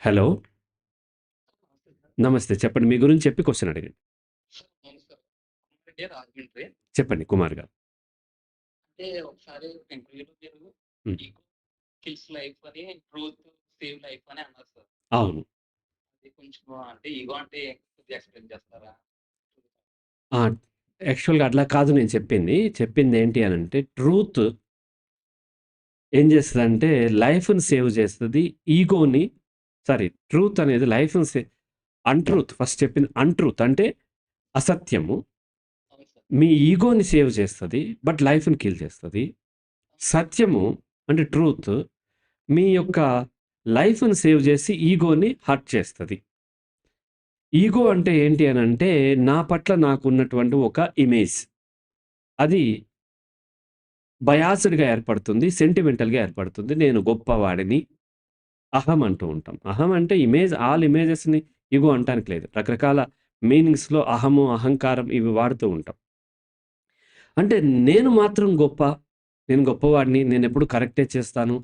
Hello. నమస్తే sir. నమస్తే. చెప్పండి. మీ గురించి చెప్పి క్వెషన్ అడగండి. అవును సార్. అంటే రాజమండ్రి. చెప్పండి కుమార్ గారు. అంటే ఒకసారి ఒక ఇంటర్వ్యూలో మీరు హ్మ్. ఈగో కిల్స్ లైఫ్ అని, ట్రూత్ సేవ్ లైఫ్ అని అన్నారు సార్. అవును. అది కొంచెం అంటే ఈగో అంటే కొద్దిగా ఎక్స్‌ప్లెయిన్ చేస్తారా? ఆ! యాక్చువల్‌గా అట్లా కాదు నేను చెప్పింది. చెప్పిందేంటి అనంటే ట్రూత్ ఏం చేస్తదంటే లైఫ్‌ని సేవ్ చేస్తది. ఈగోని ట్రూత్ అనేది లైఫ్‌ని అన్‌ట్రూత్ ఫస్ట్ చెప్పింది అన్‌ట్రూత్ అంటే అసత్యము. అవును సార్. మీ ఈగోని సేవ్ చేస్తది. బట్ లైఫ్‌ని కిల్ చేస్తది. సత్యము అంటే ట్రూత్ మీ యొక్క లైఫ్‌ని సేవ్ చేసి ఈగోని హర్ట్ చేస్తది. ఈగో అంటే ఏంటి అనంటే, నా పట్ల నాకున్నటువంటి ఒక ఇమేజ్. అది బయాస్డ్‌గా ఏర్పడుతుంది. సెంటిమెంటల్‌గా ఏర్పడుతుంది. నేను గొప్పవాడిని. అహం అంటూ ఉంటాం. అహం అంటే ఇమేజ్ ఆల్ ఇమేజెస్‌ని ఇగో అంటానికి లేదు. రకరకాల మీనింగ్స్‌లో అహము, అహంకారం ఇవి వాడుతూ ఉంటాం. అంటే నేను మాత్రం గొప్ప. నేను గొప్పవాడిని. నేనెప్పుడు కరెక్టే చేస్తాను.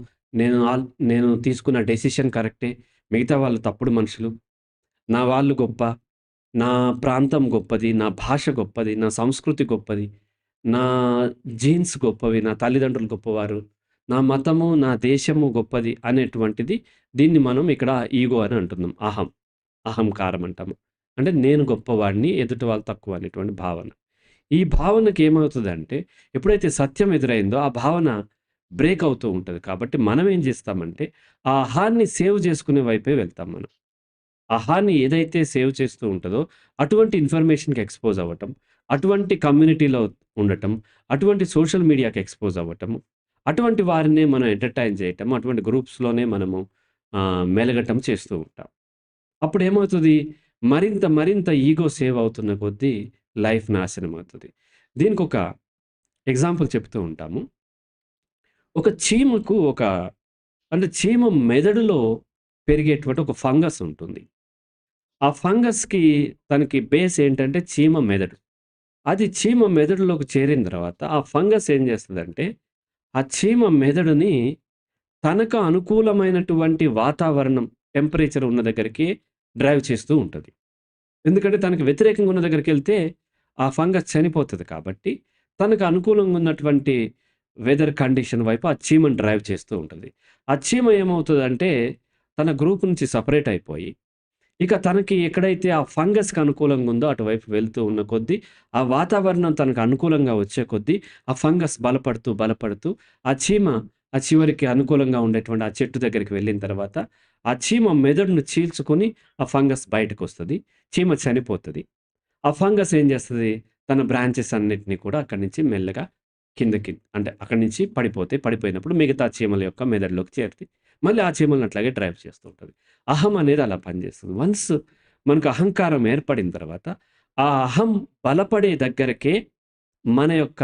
నేను తీసుకున్న డెసిషన్ కరెక్టే. మిగతా వాళ్ళు తప్పుడు మనుషులు. నా వాళ్ళు గొప్ప. నా ప్రాంతం గొప్పది. నా భాష గొప్పది. నా సంస్కృతి గొప్పది. నా జీన్స్ గొప్పవి. నా తల్లిదండ్రులు గొప్పవారు. నా మతము, నా దేశము గొప్పది అనేటువంటిది దీన్ని మనం ఇక్కడ ఈగో అని అంటున్నాం. అహంకారం అంటాము. అంటే నేను గొప్పవాడిని, ఎదుటి వాళ్ళు తక్కువ అనేటువంటి భావన. ఈ భావనకి ఏమవుతదంటే ఎప్పుడైతే సత్యం ఎదురైందో ఆ భావన బ్రేక్ అవుతూ ఉంటది. కాబట్టి మనం ఏం చేస్తామంటే ఆ అహాన్ని సేవ్ చేసుకునే వైపే వెళ్తాం మనం. అహాన్ని ఏదైతే సేవ్ చేస్తూ ఉంటదో, అటువంటి ఇన్ఫర్మేషన్‌కి ఎక్స్‌పోజ్ అవ్వటం, అటువంటి కమ్యూనిటీలో ఉండటం, అటువంటి సోషల్ మీడియాకి ఎక్స్‌పోజ్ అవ్వటము, అటువంటి వారినే మనం ఎంటర్‌టైన్ చేయటం, అటువంటి గ్రూప్స్‌లోనే మనము మెలగటం చేస్తూ ఉంటాం. అప్పుడేమవుతది, మరింత ఈగో సేవ్ అవుతున్న కొద్దీ లైఫ్ నాశనం అవుతది. దీనికొక ఎగ్జాంపుల్ చెప్తూ ఉంటాము. ఒక చీమకు అంటే చీమ మెదడులో పెరిగేటువంటి ఒక ఫంగస్ ఉంటుంది. ఆ ఫంగస్‌కి తనకి బేస్ ఏంటంటే చీమ మెదడు. అది చీమ మెదడులోకి చేరిన తర్వాత ఆ ఫంగస్ ఏం చేస్తదంటే, ఆ చీమ మెదడుని తనకు అనుకూలమైనటువంటి వాతావరణం, టెంపరేచర్ ఉన్న దగ్గరికి డ్రైవ్ చేస్తూ ఉంటది. ఎందుకంటే తనకి వ్యతిరేకంగా ఉన్న దగ్గరికెళ్తే ఆ ఫంగస్ చనిపోతది కాబట్టి, తనకు అనుకూలంగా ఉన్నటువంటి వెదర్ కండిషన్ వైపు ఆ చీమను డ్రైవ్ చేస్తూ ఉంటది. ఆ చీమ ఏమవుతదంటే, తన గ్రూప్ నుంచి సెపరేట్ అయిపోయి ఇక తనకి ఎక్కడైతే ఆ ఫంగస్‌కి అనుకూలంగా ఉందో అటువైపు వెళ్తూ ఉన్న కొద్దీ, ఆ వాతావరణం తనకు అనుకూలంగా వచ్చే కొద్దీ, ఆ ఫంగస్ బలపడుతూ ఆ చివరికి అనుకూలంగా ఉండేటువంటి ఆ చెట్టు దగ్గరికి వెళ్ళిన తర్వాత, ఆ చీమ మెదడును చీల్చుకొని ఆ ఫంగస్ బయటకొస్తది. చీమ చనిపోతది. ఆ ఫంగస్ ఏం చేస్తది? తన బ్రాంచెస్ అన్నిటిని కూడా అక్కడి నుంచి మెల్లగా కిందకి అంటే అక్కడి నుంచి పడిపోతాయి. పడిపోయినప్పుడు మిగతా చీమల యొక్క మెదడులోకి చేరుతాయి. మళ్ళీ ఆ చీమలను అట్లాగే డ్రైవ్ చేస్తూ ఉంటది. అహం అనేది అలా పనిచేస్తుంది. వన్స్ మనకు అహంకారం ఏర్పడిన తర్వాత, ఆ అహం బలపడే దగ్గరకే మన యొక్క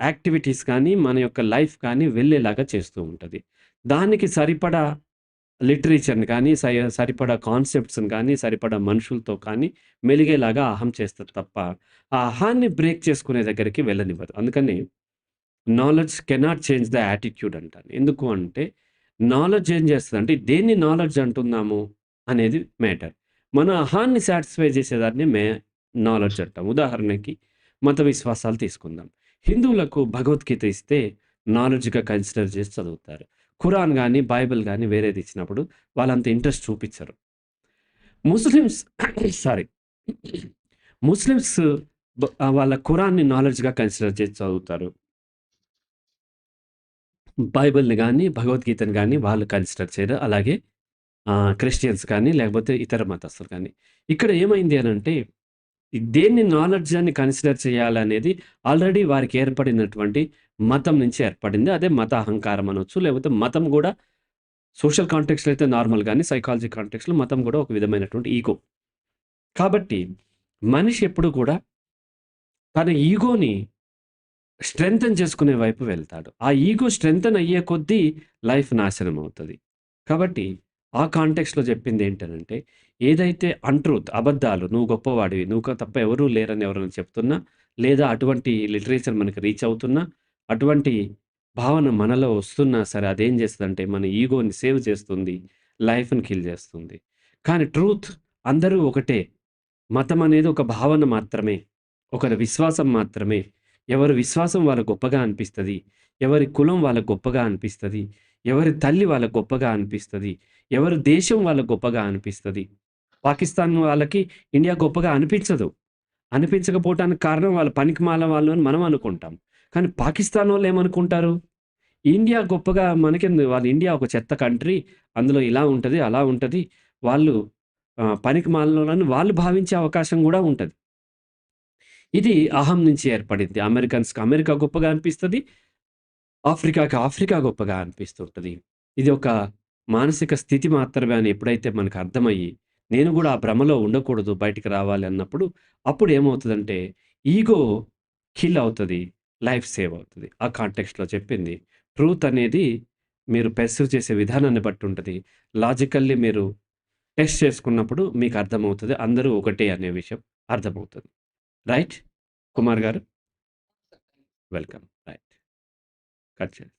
యాక్టివిటీస్ కానీ, మన యొక్క లైఫ్ కానీ వెళ్ళేలాగా చేస్తూ ఉంటది. దానికి సరిపడా లిటరేచర్‌ని కానీ, సరిపడా కాన్సెప్ట్స్‌ని కానీ, సరిపడా మనుషులతో కానీ మెలిగేలాగా అహం చేస్తది తప్ప, ఆ అహాన్ని బ్రేక్ చేసుకునే దగ్గరికి వెళ్ళనివ్వదు. అందుకని knowledge cannot change the attitude అంటాను. ఎందుకు అంటే, నాలెడ్జ్ ఏం చేస్తదంటే, దేన్ని నాలెడ్జ్ అంటున్నాము అనేది మ్యాటర్. మన అహాన్ని సాటిస్ఫై చేసేదాన్ని నాలెడ్జ్ అంటాం. ఉదాహరణకి మత విశ్వాసాలు తీసుకుందాం. హిందువులకు భగవద్గీత ఇస్తే నాలెడ్జ్‌గా కన్సిడర్ చేసి చదువుతారు. ఖురాన్ గాని, బైబిల్ గాని వేరేది ఇచ్చినప్పుడు వాళ్ళంత ఇంట్రెస్ట్ చూపిచ్చరు. Muslims sorry. ముస్లిమ్స్ వాళ్ళ ఖురాన్‌ని నాలెడ్జ్‌గా కన్సిడర్ చేసి చదువుతారు. బైబిల్‌ని గాని, భగవద్గీతను గాని వాళ్ళు కన్సిడర్ చేయరు. అలాగే క్రిస్టియన్స్ కానీ, లేకపోతే ఇతర మతస్థులు కానీ. ఇక్కడ ఏమైంది అనంటే, దేన్ని నాలెడ్జ్ అని కన్సిడర్ చేయాలనేది ఆల్రెడీ వారికి ఏర్పడినటువంటి మతం నుంచి ఏర్పడింది. అదే మత అహంకారం అనొచ్చు. లేకపోతే మతం గూడా సోషల్ కాంటెక్స్ట్‌లో అయితే నార్మల్ గాని, సైకాలజీ కాంటెక్స్ట్‌లో మతం గూడా ఒక విధమైనటువంటి ఈగో. కాబట్టి మనిషి ఎప్పుడు కూడా తన ఈగోని స్ట్రెంథెన్ చేసుకునే వైపు వెళ్తాడు. ఆ ఈగో స్ట్రెంథెన్ అయ్యే కొద్దీ లైఫ్ నాశనం అవుతది. కాబట్టి ఆ కాంటెక్స్ట్‌లో చెప్పిందేంటనంటే, ఏదైతే అబద్ధాలు నువ్వు గొప్పవాడివి, తప్ప ఎవరు లేరని ఎవరైనా చెప్తున్నా, లేదా అటువంటి లిటరేచర్ మనకి రీచ్ అవుతున్నా, అటువంటి భావన మనలో వస్తున్నా సరే అదేం చేస్తదంటే మన ఈగోని సేవ్ చేస్తుంది. లైఫ్‌ని కిల్ చేస్తుంది. కానీ ట్రూత్ అందరూ ఒకటే. మతం అనేది ఒక భావన మాత్రమే. ఒకరి విశ్వాసం మాత్రమే. ఎవరి విశ్వాసం వాళ్ళకి గొప్పగా అనిపిస్తది. ఎవరి కులం వాళ్ళకి గొప్పగా అనిపిస్తది. ఎవరి తల్లి వాళ్ళకి గొప్పగా అనిపిస్తది. ఎవరి దేశం వాళ్ళకి గొప్పగా అనిపిస్తది. పాకిస్తాన్ వాళ్ళకి ఇండియా గొప్పగా అనిపించదు. అనిపించకపోవటానికి కారణం వాళ్ళు పనికిమాలిన వాళ్ళు అని మనం అనుకుంటాం. కానీ పాకిస్తానోళ్ళు ఏమనుకుంటారు? ఇండియా గొప్పగా మనకెందుకు వాళ్ళ ఇండియా ఒక చెత్త కంట్రీ. అందులో ఇలా ఉంటది, అలా ఉంటది. వాళ్ళు పనికిమాలినోళ్ళని వాళ్ళు భావించే అవకాశం గూడా ఉంటది. ఇది అహం నుంచి ఏర్పడింది. అమెరికన్స్‌కి అమెరికా గొప్పగా అనిపిస్తది. ఆఫ్రికాకి ఆఫ్రికా గొప్పగా అనిపిస్తుంటది. ఇది ఒక మానసిక స్థితి మాత్రమే అని ఎప్పుడైతే మనకు అర్థమయ్యి, నేను గూడా ఆ భ్రమలో ఉండకూడదు, బయటికి రావాలి అన్నప్పుడు, అప్పుడు ఏమవుతదంటే ఈగో కిల్ అవుతది. లైఫ్ సేవ్ అవుతది. ఆ కాంటెక్స్ట్‌లో చెప్పింది. ట్రూత్ అనేది మీరు పెర్సీవ్ చేసే విధానాన్ని బట్టి ఉంటది. లాజికల్లీ మీరు టెస్ట్ చేసుకున్నప్పుడు మీకు అర్థమవుతది. అందరూ ఒకటే అనే విషయం అర్థమవుతది. రైట్? కుమార్ గారు? వెల్కమ్. రైట్. కట్ చేయండి.